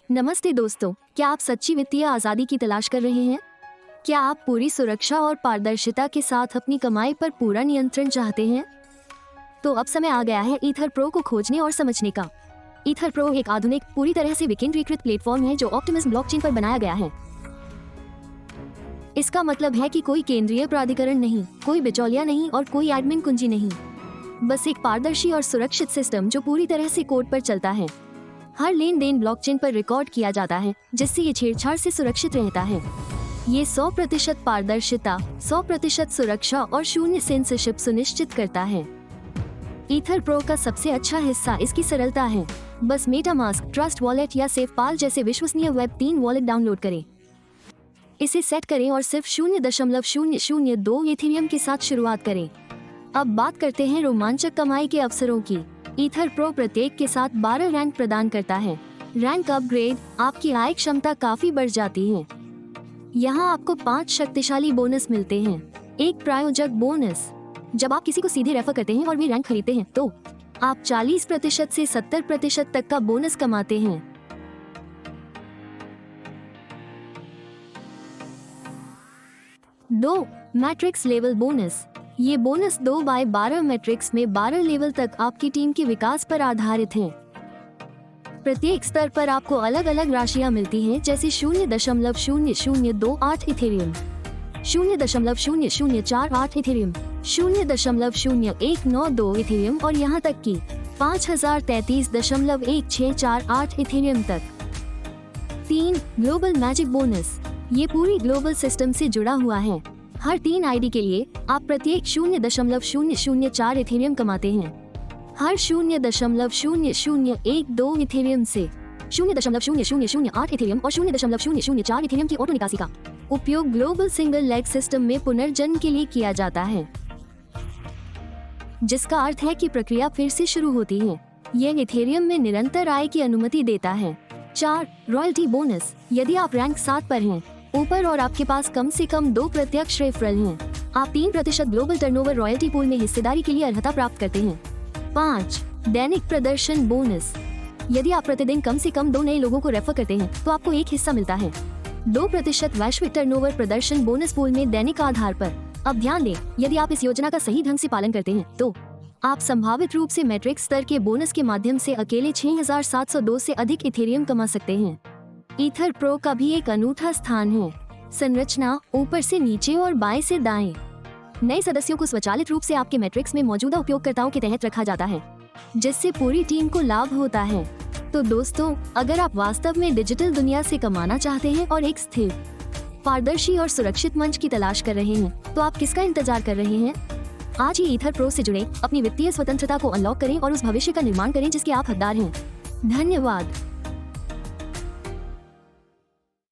नमस्ते दोस्तों, क्या आप सच्ची वित्तीय आज़ादी की तलाश कर रहे हैं? क्या आप पूरी सुरक्षा और पारदर्शिता के साथ अपनी कमाई पर पूरा नियंत्रण चाहते हैं? तो अब समय आ गया है ईथर प्रो को खोजने और समझने का। ईथर प्रो एक आधुनिक, पूरी तरह से विकेंद्रीकृत प्लेटफॉर्म है जो ऑप्टिमिज्म ब्लॉकचेन पर बनाया गया है। इसका मतलब है कि कोई केंद्रीय प्राधिकरण नहीं, कोई बिचौलिया नहीं और कोई एडमिन कुंजी नहीं। बस एक पारदर्शी और सुरक्षित सिस्टम जो पूरी तरह से कोड पर चलता है। हर लेन देन ब्लॉकचेन पर रिकॉर्ड किया जाता है, जिससे ये छेड़छाड़ से सुरक्षित रहता है। ये 100% पारदर्शिता, 100% सुरक्षा और 0 सेंसरशिप सुनिश्चित करता है। ईथर प्रो का सबसे अच्छा हिस्सा इसकी सरलता है। बस मेटामास्क, ट्रस्ट वॉलेट या सेफपाल जैसे विश्वसनीय वेब 3 वॉलेट डाउनलोड करें। इसे सेट करें और सिर्फ 0.002 इथेरियम के साथ शुरुआत करें। अब बात करते हैं रोमांचक कमाई के अवसरों की। ईथर प्रो प्रत्येक के साथ 12 रैंक प्रदान करता है। रैंक अपग्रेड आपकी आय क्षमता काफी बढ़ जाती है। यहाँ आपको 5 शक्तिशाली बोनस मिलते हैं। एक प्रायोजक बोनस, जब आप किसी को सीधे रेफर करते हैं और वे रैंक खरीदते हैं तो आप 40% से 70% तक का बोनस कमाते हैं। दो मैट्रिक्स लेवल बोनस, ये बोनस 2/12 मैट्रिक्स में 12 लेवल तक आपकी टीम के विकास पर आधारित हैं। प्रत्येक स्तर पर आपको अलग अलग राशियां मिलती हैं, जैसे 0.0028 इथेरियम, 0.0048 इथेरियम, 0.0192 इथेरियम और यहाँ तक कि 5033.1648 इथेरियम तक। 3 ग्लोबल मैजिक बोनस, ये पूरी ग्लोबल सिस्टम से जुड़ा हुआ है। हर 3 आईडी के लिए आप प्रत्येक 0.004 इथेरियम कमाते हैं। हर 0.0012 इथेरियम से 0.0008 इथेरियम और 0.004 इथेरियम की ऑटो निकासी का उपयोग ग्लोबल सिंगल लेग सिस्टम में पुनर्जन्म के लिए किया जाता है, जिसका अर्थ है कि प्रक्रिया फिर से शुरू होती है। यह इथेरियम में निरंतर आय की अनुमति देता है। 4 रॉयल्टी बोनस, यदि आप रैंक 7 पर हैं ऊपर और आपके पास कम से कम 2 प्रत्यक्ष रेफरल हैं, आप 3% ग्लोबल टर्नओवर रॉयल्टी पूल में हिस्सेदारी के लिए अर्हता प्राप्त करते हैं। 5 दैनिक प्रदर्शन बोनस, यदि आप प्रतिदिन कम से कम 2 नए लोगों को रेफर करते हैं तो आपको एक हिस्सा मिलता है। 2% वैश्विक टर्नओवर प्रदर्शन बोनस पूल में दैनिक आधार पर। अब ध्यान दें, यदि आप इस योजना का सही ढंग से पालन करते हैं तो आप संभावित रूप से मैट्रिक्स स्तर के बोनस के माध्यम से अकेले 6702 से अधिक इथेरियम कमा सकते हैं। ईथर प्रो का भी एक अनूठा स्थान है। संरचना ऊपर से नीचे और बाएं से दाएं। नए सदस्यों को स्वचालित रूप से आपके मैट्रिक्स में मौजूदा उपयोगकर्ताओं के तहत रखा जाता है, जिससे पूरी टीम को लाभ होता है। तो दोस्तों, अगर आप वास्तव में डिजिटल दुनिया से कमाना चाहते हैं और एक स्थिर, पारदर्शी और सुरक्षित मंच की तलाश कर रहे हैं, तो आप किसका इंतजार कर रहे हैं? आज ही ईथर प्रो से जुड़े, अपनी वित्तीय स्वतंत्रता को अनलॉक करें और उस भविष्य का निर्माण करें जिसके आप हकदार हैं। धन्यवाद।